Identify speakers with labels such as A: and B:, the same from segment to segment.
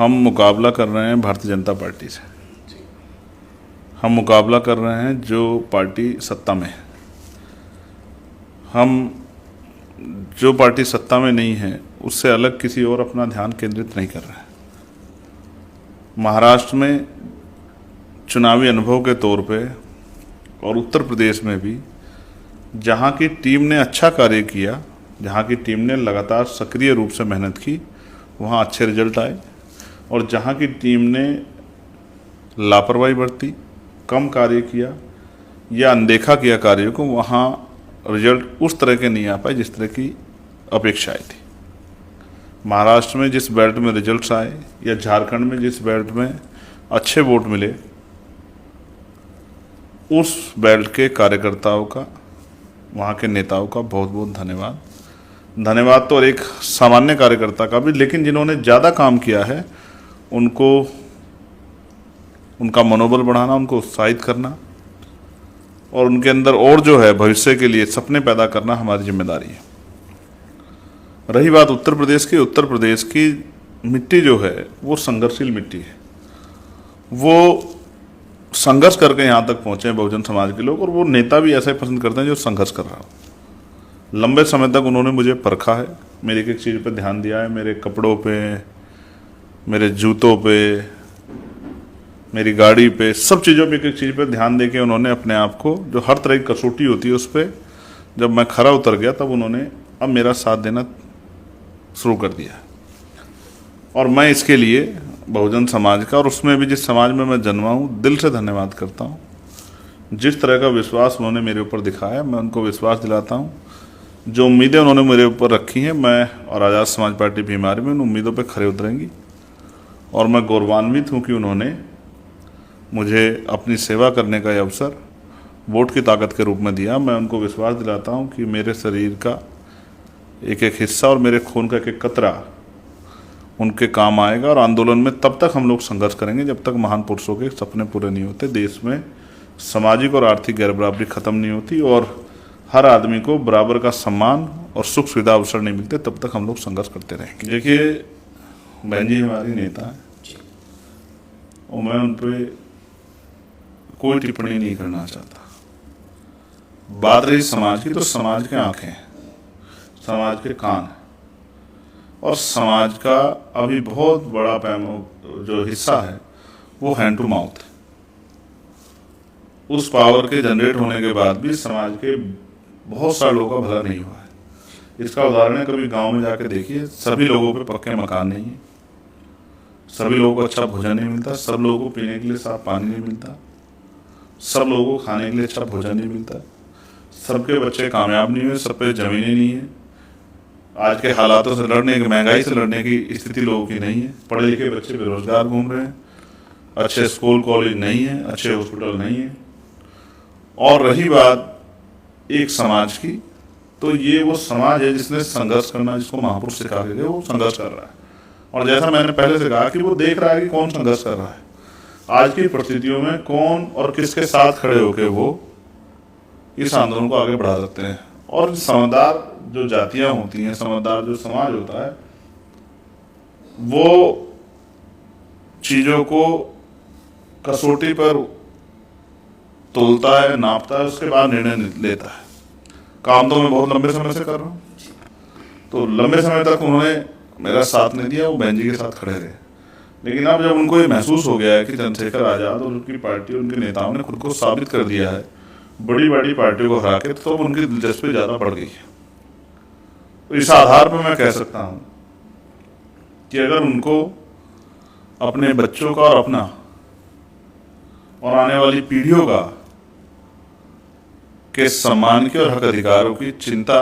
A: हम मुकाबला कर रहे हैं भारतीय जनता पार्टी से। हम मुकाबला कर रहे हैं जो पार्टी सत्ता में है। हम जो पार्टी सत्ता में नहीं है उससे अलग किसी और अपना ध्यान केंद्रित नहीं कर रहे हैं। महाराष्ट्र में चुनावी अनुभव के तौर पे और उत्तर प्रदेश में भी जहाँ की टीम ने अच्छा कार्य किया, जहाँ की टीम ने लगातार सक्रिय रूप से मेहनत की, वहाँ अच्छे रिजल्ट आए। और जहाँ की टीम ने लापरवाही बरती, कम कार्य किया या अनदेखा किया कार्यों को, वहाँ रिजल्ट उस तरह के नहीं आ पाए जिस तरह की अपेक्षाएं थी। महाराष्ट्र में जिस बेल्ट में रिजल्ट्स आए या झारखंड में जिस बेल्ट में अच्छे वोट मिले, उस बेल्ट के कार्यकर्ताओं का, वहाँ के नेताओं का बहुत बहुत धन्यवाद तो और एक सामान्य कार्यकर्ता का भी, लेकिन जिन्होंने ज़्यादा काम किया है उनको, उनका मनोबल बढ़ाना, उनको उत्साहित करना और उनके अंदर और जो है भविष्य के लिए सपने पैदा करना हमारी जिम्मेदारी है। रही बात उत्तर प्रदेश की मिट्टी जो है वो संघर्षशील मिट्टी है। वो संघर्ष करके यहाँ तक पहुँचे हैं बहुजन समाज के लोग, और वो नेता भी ऐसा ही पसंद करते हैं जो संघर्ष कर रहा हो। लंबे समय तक उन्होंने मुझे परखा है, मेरी एक एक चीज़ पे ध्यान दिया है, मेरे कपड़ों पे, मेरे जूतों पे, मेरी गाड़ी पे, सब चीज़ों पे एक एक चीज़ पे ध्यान दे के उन्होंने अपने आप को, जो हर तरह की कसौटी होती है उस पर जब मैं खरा उतर गया तब उन्होंने अब मेरा साथ देना शुरू कर दिया। और मैं इसके लिए बहुजन समाज का, और उसमें भी जिस समाज में मैं जन्मा हूँ, दिल से धन्यवाद करता हूँ। जिस तरह का विश्वास उन्होंने मेरे ऊपर दिखाया, मैं उनको विश्वास दिलाता हूँ। जो उम्मीदें उन्होंने मेरे ऊपर रखी हैं, मैं और आज़ाद समाज पार्टी भीमारी में उन उम्मीदों पर खरे उतरेंगी। और मैं गौरवान्वित हूँ कि उन्होंने मुझे अपनी सेवा करने का यह अवसर वोट की ताकत के रूप में दिया। मैं उनको विश्वास दिलाता हूँ कि मेरे शरीर का एक एक हिस्सा और मेरे खून का एक एक कतरा उनके काम आएगा। और आंदोलन में तब तक हम लोग संघर्ष करेंगे जब तक महान पुरुषों के सपने पूरे नहीं होते, देश में सामाजिक और आर्थिक गैर बराबरी खत्म नहीं होती और हर आदमी को बराबर का सम्मान और सुख सुविधा अवसर नहीं मिलते, तब तक हम लोग संघर्ष करते रहेंगे। देखिए, बहन जी हमारी नेता है और मैं उन पर कोई टिप्पणी नहीं करना चाहता। बात रही समाज की, तो समाज के आंखें हैं, समाज के कान है, और समाज का अभी बहुत बड़ा जो हिस्सा है वो हैंड टू माउथ है। उस पावर के जनरेट होने के बाद भी समाज के बहुत सारे लोगों का भला नहीं हुआ है। इसका उदाहरण है, कभी गांव में जाके देखिए, सभी लोगों पे पक्के मकान नहीं है, सभी लोगों को अच्छा भोजन नहीं मिलता, सब लोगों को पीने के लिए साफ पानी नहीं मिलता, सब लोगों को खाने के लिए अच्छा भोजन नहीं मिलता, सबके बच्चे कामयाब नहीं हुए, सब पे जमीनें नहीं है, आज के हालातों से लड़ने की, महंगाई से लड़ने की स्थिति लोगों की नहीं है, पढ़े लिखे बच्चे बेरोजगार घूम रहे हैं, अच्छे स्कूल कॉलेज नहीं है, अच्छे हॉस्पिटल नहीं है। और रही बात एक समाज की, तो ये वो समाज है जिसने संघर्ष करना, जिसको महापुरुष सिखा के गए, वो संघर्ष कर रहा है। और जैसा मैंने पहले से कहा कि वो देख रहा है कि कौन संघर्ष कर रहा है, आज की परिस्थितियों में कौन और किसके साथ खड़े होकर वो इस आंदोलन को आगे बढ़ा सकते हैं। और समझदार जो जातियां होती हैं, समझदार जो समाज होता है, वो चीजों को कसौटी पर तोलता है, नापता है, उसके बाद निर्णय लेता है। काम तो मैं बहुत लंबे समय से कर रहा हूँ, तो लंबे समय तक उन्होंने मेरा साथ नहीं दिया, वो बहन जी के साथ खड़े रहे। लेकिन अब जब उनको ये महसूस हो गया है कि चंद्रशेखर आजाद और उनकी पार्टी, उनके नेताओं ने खुद को साबित कर दिया है बड़ी बड़ी पार्टियों को हरा के, तो उनकी दिलचस्पी ज़्यादा बढ़ गई है। तो इस आधार पर मैं कह सकता हूँ कि अगर उनको अपने बच्चों का और अपना और आने वाली पीढ़ियों का के सम्मान की और हक अधिकारों की चिंता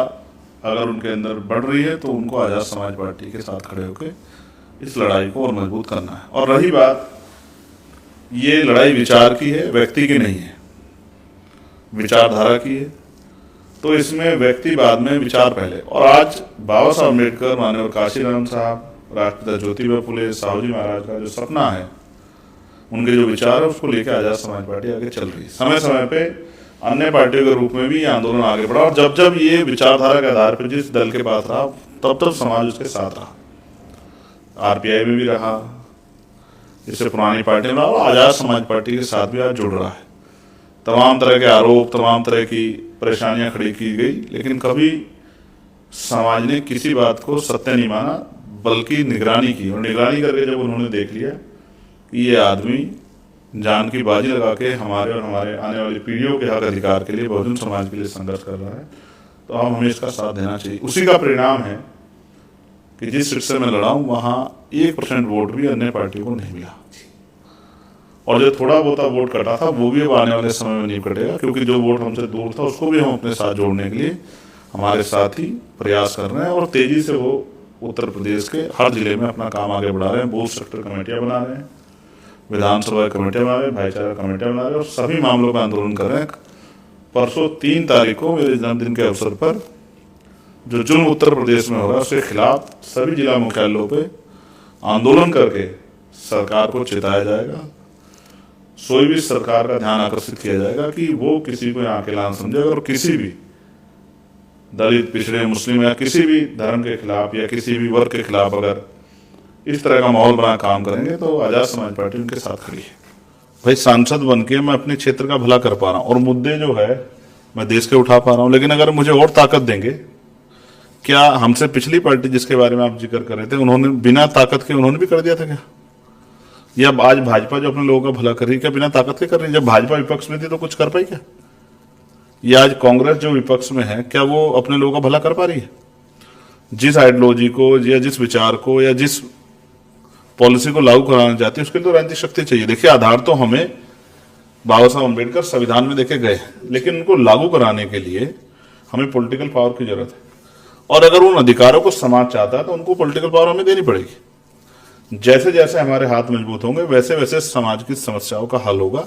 A: अगर उनके अंदर बढ़ रही है, तो उनको आज़ाद समाज पार्टी के साथ खड़े होकर इस लड़ाई को और मजबूत करना है। और रही बात, ये लड़ाई विचार की है, व्यक्ति की नहीं है, विचारधारा की है। तो इसमें व्यक्ति बाद में, विचार पहले। और आज बाबा साहब अम्बेडकर, माननीय काशीराम साहब, राष्ट्रपिता ज्योतिबा फुले, साहू जी महाराज का जो सपना है, उनके जो विचार है, उसको लेकर आज़ाद समाज पार्टी आगे चल रही है। समय समय पे अन्य पार्टियों के रूप में भी ये आंदोलन आगे बढ़ा, और जब जब ये विचारधारा के आधार पर जिस दल के पास रहा, तब तब समाज उसके साथ रहा। आरपीआई में भी रहा, इससे पुरानी पार्टी में और आज़ाद समाज पार्टी के साथ भी आज जुड़ रहा है। तमाम तरह के आरोप, तमाम तरह की परेशानियां खड़ी की गई, लेकिन कभी समाज ने किसी बात को सत्य नहीं माना, बल्कि निगरानी की। और निगरानी करके जब उन्होंने देख लिया कि ये आदमी जान की बाजी लगा के हमारे और हमारे आने वाली पीढ़ियों के हक अधिकार के लिए, बहुजन समाज के लिए संघर्ष कर रहा है, तो हम हमें इसका साथ देना चाहिए। उसी का परिणाम है कि जिस सीट से मैं लड़ा हूं वहां 1% वोट भी अन्य पार्टियों को नहीं मिला, और जो थोड़ा बहुत वोट कटा था वो भी अब आने वाले समय में नहीं कटेगा, क्योंकि जो वोट हमसे दूर था उसको भी हम अपने साथ जोड़ने के लिए हमारे साथ ही प्रयास कर रहे हैं। और तेजी से वो उत्तर प्रदेश के हर जिले में अपना काम आगे बढ़ा रहे हैं। बूथ सेक्टर कमेटियां बना रहे हैं, विधानसभा कमेटियां बना रहे हैं, भाईचारा कमेटियां बना रहे हैं, और सभी मामलों पर आंदोलन कर रहे हैं। परसों 3 तारीख को मेरे जन्मदिन के अवसर पर जो जुल्म उत्तर प्रदेश में हो रहा है उसके खिलाफ सभी जिला मुख्यालयों पे आंदोलन करके सरकार को चेताया जाएगा। सोई भी सरकार का ध्यान आकर्षित किया जाएगा कि वो किसी को यहाँ अकेला समझे, और किसी भी दलित, पिछड़े, मुस्लिम या किसी भी धर्म के खिलाफ या किसी भी वर्ग के खिलाफ अगर इस तरह का माहौल बना काम करेंगे तो आज़ाद समाज पार्टी उनके साथ खड़ी है। भाई सांसद बन के मैं अपने क्षेत्र का भला कर पा रहा हूँ और मुद्दे जो है मैं देश के उठा पा रहा हूँ, लेकिन अगर मुझे और ताकत देंगे, क्या हमसे पिछली पार्टी जिसके बारे में आप जिक्र कर रहे थे उन्होंने बिना ताकत के उन्होंने भी कर दिया था क्या? या आज भाजपा जो अपने लोगों का भला कर रही है क्या बिना ताकत के कर रही है? जब भाजपा विपक्ष में थी तो कुछ कर पाई क्या? या आज कांग्रेस जो विपक्ष में है क्या वो अपने लोगों का भला कर पा रही है? जिस आइडियोलॉजी को या जिस विचार को या जिस पॉलिसी को लागू कराना चाहती है उसके लिए तो राजनीतिक शक्ति चाहिए। देखिए, आधार तो हमें बाबा साहब अम्बेडकर संविधान में देके गए, लेकिन उनको लागू कराने के लिए हमें पॉलिटिकल पावर की जरूरत है, और अगर उन अधिकारों को समाज चाहता है तो उनको पॉलिटिकल पावर हमें देनी पड़ेगी। जैसे जैसे हमारे हाथ मजबूत होंगे वैसे वैसे समाज की समस्याओं का हल होगा,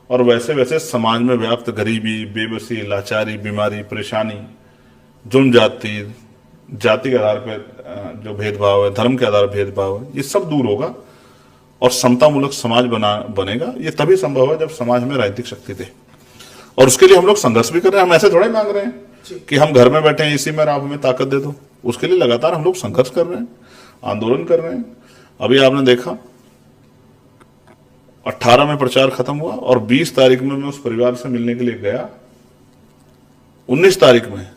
A: और वैसे वैसे समाज में व्याप्त गरीबी, बेबसी, लाचारी, बीमारी, परेशानी, जुर्म, जाति के आधार पर जो भेदभाव है, धर्म के आधार पर भेदभाव है, ये सब दूर होगा और समतामूलक समाज बनेगा। ये तभी संभव है जब समाज में राजनीतिक शक्ति दे, और उसके लिए हम लोग संघर्ष भी कर रहे हैं। हम ऐसे थोड़ा ही मांग रहे हैं कि हम घर में बैठे हैं इसी में आप हमें ताकत दे दो। उसके लिए लगातार हम लोग संघर्ष कर रहे हैं, आंदोलन कर रहे हैं। अभी आपने देखा 18 में प्रचार खत्म हुआ और 20 तारीख में मैं उस परिवार से मिलने के लिए गया। 19 तारीख में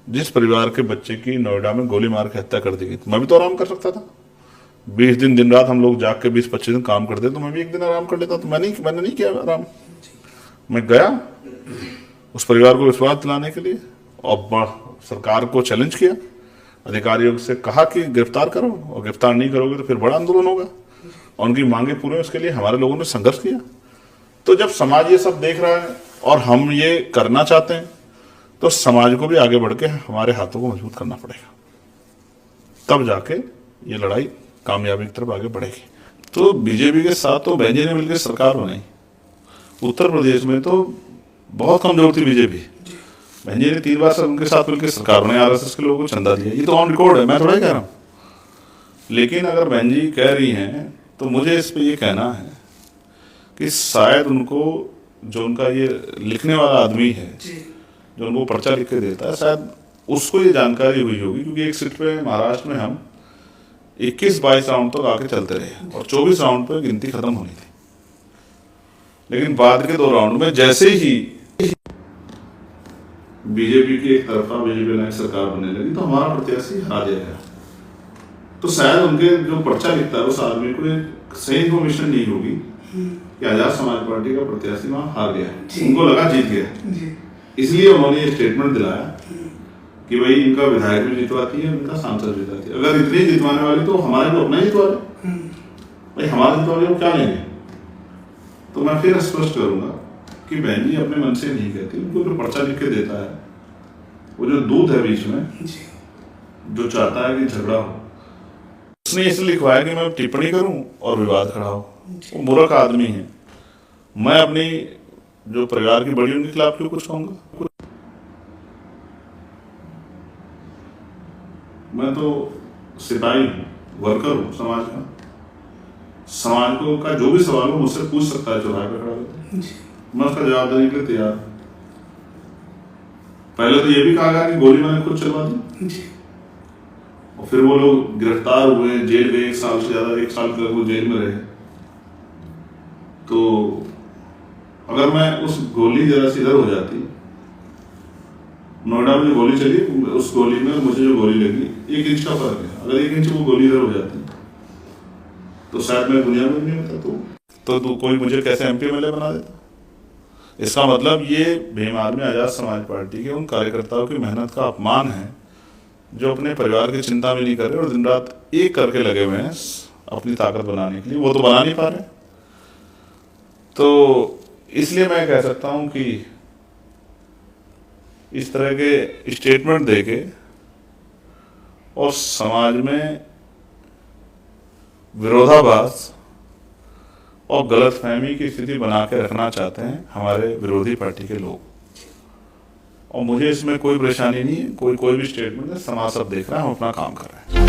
A: जिस परिवार के बच्चे की नोएडा में गोली मार के हत्या कर दी गई, मैं भी तो आराम कर सकता था। 20 दिन रात हम लोग जाग के 20-25 दिन काम करते तो मैं भी एक दिन आराम कर लेता। तो मैंने नहीं किया आराम। मैं गया उस परिवार को विश्वास दिलाने के लिए और सरकार को चैलेंज किया, अधिकारियों से कहा कि गिरफ्तार करो, और गिरफ्तार नहीं करोगे तो फिर बड़ा आंदोलन होगा, और उनकी मांगे पूरे उसके लिए हमारे लोगों ने संघर्ष किया। तो जब समाज ये सब देख रहा है और हम ये करना चाहते हैं तो समाज को भी आगे बढ़ के हमारे हाथों को मजबूत करना पड़ेगा, तब जाके ये लड़ाई कामयाबी की तरफ आगे बढ़ेगी। तो बीजेपी के साथ तो बेंजी ने मिलकर सरकार बनाई। उत्तर प्रदेश में तो बहुत कमजोर थी बीजेपी, बेंजी ने 3 बार उनके साथ मिलकर सरकार बनाई, आरएसएस के लोगों को चंदा दिया। ये तो ऑन रिकॉर्ड है, मैं थोड़ा ही कह रहा हूँ। लेकिन अगर बेंजी कह रही हैं तो मुझे इस पे ये कहना है कि शायद उनको जो उनका ये लिखने वाला आदमी है जो उनको पर्चा लिख के देता है, शायद उसको ये जानकारी हुई होगी, क्योंकि एक सीट पे महाराष्ट्र में हम 21-22 राउंड तक आके चलते रहे और 24 राउंड पे गिनती खत्म होनी थी। लेकिन बाद के 2 राउंड में जैसे ही बीजेपी की एक तरफा बीजेपी सरकार बनने लगी तो हमारा प्रत्याशी हार जाएगा। तो शायद उनके जो पर्चा लिखता है उस आदमी को सही इन्फॉर्मेशन नहीं होगी कि आजाद समाज पार्टी का प्रत्याशी वहां हार गया है, उनको लगा जीत गया। इसलिए उन्होंने ये स्टेटमेंट दिलाया कि भाई इनका विधायक भी जितवाती है, इनका सांसद जितवाती है। अगर इतनी जितवाने वाली तो हमारे को अपना ही जितवा रहे, भाई हमारे जितवाने को क्या लेंगे। तो मैं फिर स्पष्ट करूंगा कि बहन जी अपने मन से नहीं कहती, उनको जो पर्चा लिख के देता है वो जो दूध है बीच में जो चाहता है कि झगड़ा हो, उसने इसलिए लिखवाया कि मैं टिप्पणी करूं और विवाद खड़ा हो। वो मूर्ख आदमी है। मैं अपनी जो परिवार की बड़ी उनके खिलाफ क्यों कुछ कहूंगा। मैं तो सिपाही हूँ, वर्कर हूँ समाज का। समाज को का जो भी सवाल हो मुझसे पूछ सकता है चौराहे पे खड़ा होकर, मैं उसका जवाब देने के लिए तैयार हूँ। पहले तो ये भी कहा गया कि गोली मैंने खुद चलवा दी, और फिर वो लोग गिरफ्तार हुए, जेल गए, 1 साल से ज्यादा 1 साल तक वो जेल में रहे। तो अगर मैं उस गोली जरा सी इधर हो जाती, नोएडा में जो गोली चली उस गोली में मुझे जो गोली लगी 1 इंच का फर्क है, अगर 1 इंच वो गोली इधर हो जाती तो शायद मैं दुनिया में नहीं होता। तो कोई मुझे कैसे MP MLA बना देता। इसका मतलब ये भीम आर्मी आज़ाद समाज पार्टी के उन कार्यकर्ताओं की मेहनत का अपमान है जो अपने परिवार की चिंता भी नहीं कर रहे और दिन रात एक करके लगे हुए हैं अपनी ताकत बनाने के लिए। वो तो बना नहीं पा रहे। तो इसलिए मैं कह सकता हूं कि इस तरह के स्टेटमेंट देके और समाज में विरोधाभास और गलतफहमी की स्थिति बना के रखना चाहते हैं हमारे विरोधी पार्टी के लोग। और मुझे इसमें कोई परेशानी नहीं है, कोई भी स्टेटमेंट है, समाज सब देख रहा है, हम अपना काम कर रहे हैं।